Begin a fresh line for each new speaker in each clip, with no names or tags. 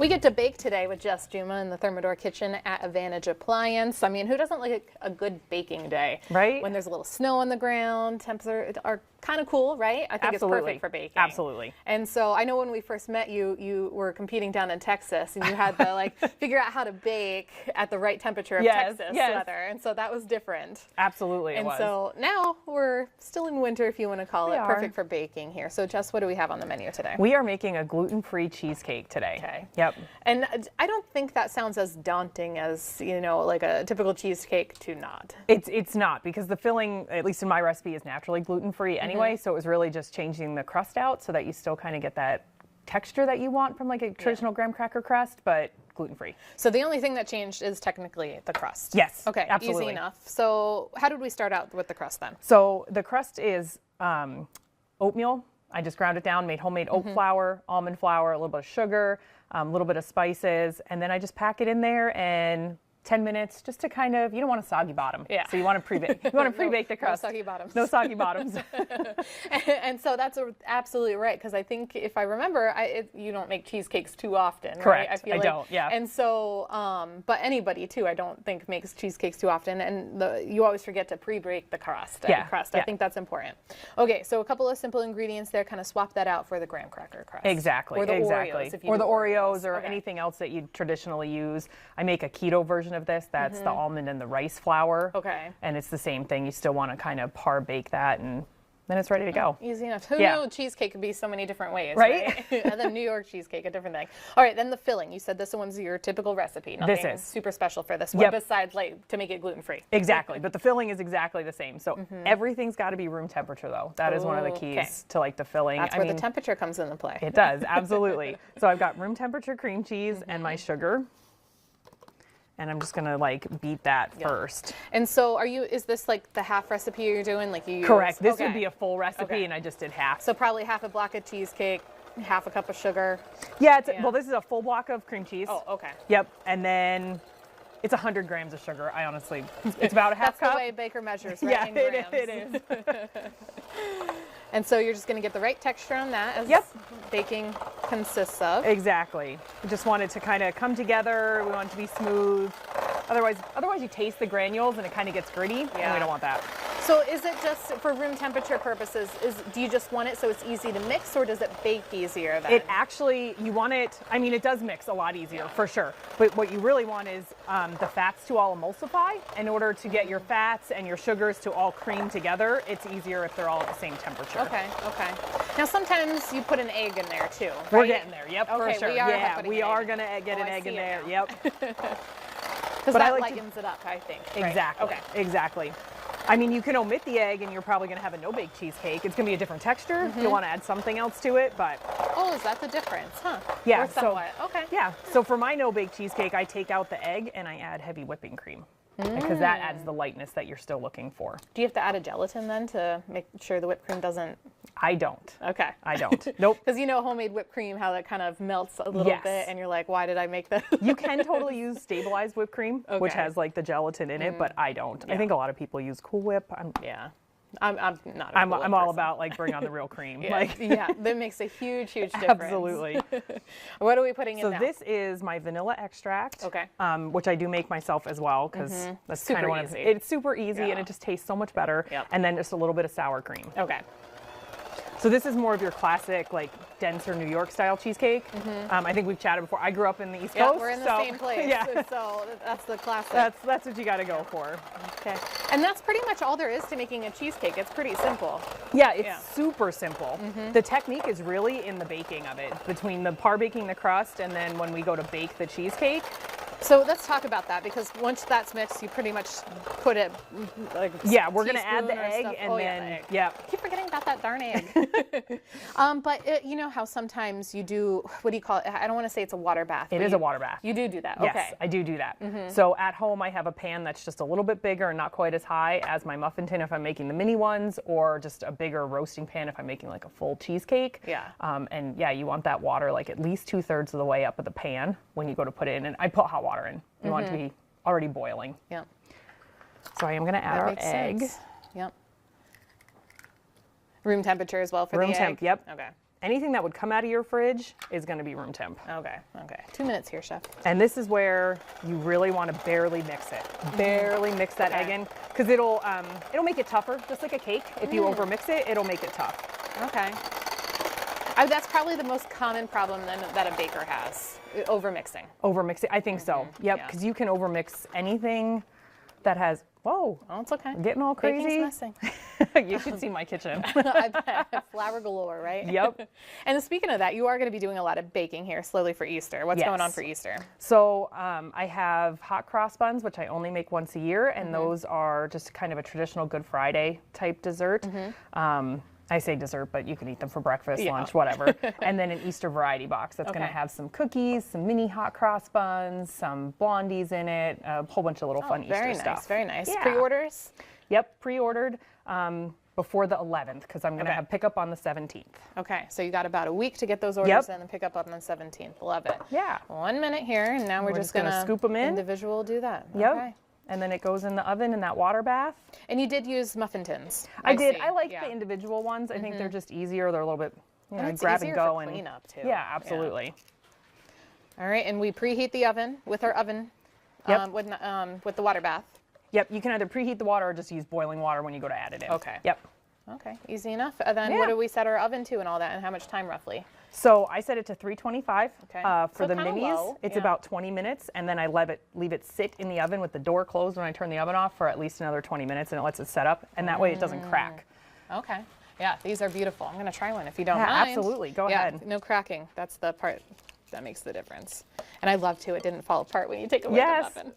We get to bake today with Jes Juma in the Thermador kitchen at Advantage Appliance. I mean, who doesn't like a good baking day?
Right.
When there's a little snow on the ground, temps are kind of cool, right? I think
Absolutely.
It's perfect for baking.
Absolutely.
And so I know when we first met you, you were competing down in Texas and you had to like figure out how to bake at the right temperature of Texas weather. And so that was different.
Absolutely it was.
And so now we're still in winter, if you want to call it, perfect for baking here. So Jess, what do we have on the menu today?
We are making a gluten-free cheesecake today.
Okay.
Yep.
And I don't think that sounds as daunting as, you know, like a typical cheesecake to not.
It's not, because the filling, at least in my recipe, is naturally gluten-free anyway. So it was really just changing the crust out so that you still kind of get that texture that you want from like a traditional graham cracker crust, but gluten-free. So
the only thing that changed is technically the crust.
Yes.
Okay.
Absolutely.
Easy enough. So how did we start out with the crust then?
So the crust is oatmeal. I just ground it down, made homemade oat flour, almond flour, a little bit of sugar, a little bit of spices, and then I just pack it in there and 10 minutes just to kind of, you don't want a soggy bottom.
Yeah.
So you want to pre-bake. You want to pre-bake the crust.
No soggy bottoms.
No soggy bottoms.
And so that's absolutely right, because I think if I remember, you don't make cheesecakes too often.
Correct.
Right?
I don't. Yeah.
And so, but anybody too, I don't think makes cheesecakes too often, and you always forget to pre-bake the crust.
Yeah.
I think that's important. Okay, so a couple of simple ingredients there. Kind of swap that out for the graham cracker crust.
Exactly.
Or the
exactly.
Oreos, if you
or
do
the Oreos, or
okay.
anything else that you traditionally use. I make a keto version of this. That's the almond and the rice flour.
Okay.
And it's the same thing. You still want to kind of par bake that, and then it's ready to go.
Easy enough. Who knew cheesecake could be so many different ways,
right?
And then New York cheesecake, a different thing. All right, then the filling. You said this one's your typical recipe. Nothing
This is
super special for this one, besides like to make it gluten-free.
Exactly, but the filling is exactly the same. So everything's got to be room temperature, though. That is one of the keys to like the filling.
That's where the temperature comes into play.
It does, absolutely. So I've got room temperature cream cheese and my sugar. And I'm just gonna like beat that first.
And so is this like the half recipe you're doing? Like you
Correct. This would be a full recipe and I just did half.
So probably half a block of cheesecake, half a cup of sugar.
Yeah, well, this is a full block of cream cheese.
Oh, okay.
Yep. And then it's 100 grams of sugar. I honestly, it's about a half cup.
That's the way Baker measures, right?
Yeah, it is.
And so you're just going to get the right texture on that, as baking consists of.
Exactly. We just want it to kind of come together. We want it to be smooth. Otherwise you taste the granules and it kind of gets gritty, and we don't want that.
So is it just for room temperature purposes, do you just want it so it's easy to mix, or does it bake easier then?
It actually, you want it, I mean, it does mix a lot easier for sure. But what you really want is the fats to all emulsify. In order to get your fats and your sugars to all cream together, it's easier if they're all at the same temperature.
Okay, okay. Now sometimes you put an egg in there too, right?
We're getting there, yep,
okay,
for sure. We are going to get an egg in there, yep.
Because that lightens it up, I think.
Exactly, exactly. I mean, you can omit the egg and you're probably going to have a no-bake cheesecake. It's going to be a different texture. You'll want to add something else to it, but...
Oh, is that the difference, huh?
Yeah.
Or somewhat. Okay.
Yeah, so for my no-bake cheesecake, I take out the egg and I add heavy whipping cream. Because that adds the lightness that you're still looking for.
Do you have to add a gelatin then to make sure the whipped cream doesn't...
I don't.
Okay.
I don't. Nope.
Because you know homemade whipped cream, how that kind of melts a little bit, and you're like, why did I make that?
You can totally use stabilized whipped cream, which has like the gelatin in it, but I don't. I think a lot of people use Cool Whip.
I'm not.
I'm all about like bring on the real cream.
That makes a huge difference.
Absolutely.
What are we putting in now?
So this is my vanilla extract.
Okay.
Which I do make myself as well, because that's kind of one of it's super easy and it just tastes so much better.
Yep.
And then just a little bit of sour cream.
Okay.
So this is more of your classic, like, denser New York style cheesecake. I think we've chatted before. I grew up in the East Coast.
Yeah, we're in the same place. So that's the classic.
That's what you got to go for.
Okay. And that's pretty much all there is to making a cheesecake. It's pretty simple.
Yeah, it's super simple. The technique is really in the baking of it, between the par baking the crust and then when we go to bake the cheesecake.
So let's talk about that, because once that's mixed, you pretty much put it like
we're gonna add the egg and then
I keep forgetting about that darn egg. But you know how sometimes you do, what do you call it? I don't want to say it's a water bath.
It is a water bath.
You do that.
Yes,
okay.
I do that. So at home I have a pan that's just a little bit bigger and not quite as high as my muffin tin if I'm making the mini ones, or just a bigger roasting pan if I'm making like a full cheesecake. And you want that water like at least 2/3 of the way up of the pan when you go to put it in, and I put hot water in. You want it to be already boiling.
Yeah.
So I am going to add our egg.
Yep. Room temperature as well for the egg?
Room temp, yep.
Okay.
anything that would come out of your fridge is going to be room temp.
Okay. 2 minutes here, chef.
And this is where you really want to barely mix it. Barely mix that egg in, because it'll make it tougher, just like a cake. If you overmix it, it'll make it tough.
Okay. That's probably the most common problem then that a baker has, overmixing.
Overmixing, I think so. Yep, because you can overmix anything that has, whoa.
Oh, it's okay.
I'm getting all crazy.
Baking's messing.
You should see my kitchen.
I bet. Flour galore, right?
Yep.
And speaking of that, you are going to be doing a lot of baking here slowly for Easter. What's going on for Easter?
So I have hot cross buns, which I only make once a year, and those are just kind of a traditional Good Friday type dessert. I say dessert, but you can eat them for breakfast, lunch, whatever. And then an Easter variety box that's going to have some cookies, some mini hot cross buns, some blondies in it, a whole bunch of little fun Easter stuff.
Very nice.
Yeah.
Pre-orders?
Yep, pre-ordered before the 11th, because I'm going to have pickup on the 17th.
Okay, so you got about a week to get those orders in and pick up on the 17th. Love it.
Yeah.
1 minute here, and now we're just going to
scoop them in.
Individual do that.
Yep.
Okay.
And then it goes in the oven in that water bath.
And you did use muffin tins.
I did. I like the individual ones. I think they're just easier. They're a little bit, grab and go.
For cleanup too.
Yeah, absolutely.
Yeah. All right, and we preheat the oven with our oven with the water bath.
Yep, you can either preheat the water or just use boiling water when you go to add it in.
Okay.
Yep.
Okay, easy enough. And then what do we set our oven to and all that, and how much time roughly?
So I set it to 325 for the
kinda
minis.
low.
It's about 20 minutes, and then I leave it sit in the oven with the door closed when I turn the oven off for at least another 20 minutes, and it lets it set up, and that way it doesn't crack.
Okay. Yeah, these are beautiful. I'm going to try one if you don't mind.
Absolutely. Go ahead.
No cracking. That's the part that makes the difference. And I love too, it didn't fall apart when you take away the muffin.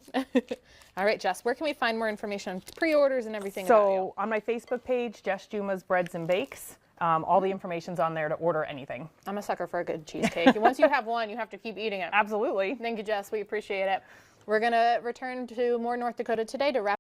All right, Jess, where can we find more information on pre-orders and everything about you?
So on my Facebook page, Jes Juma's Breads and Bakes, all the information's on there to order anything.
I'm a sucker for a good cheesecake. And once you have one, you have to keep eating it.
Absolutely.
Thank you, Jess. We appreciate it. We're going to return to more North Dakota today to wrap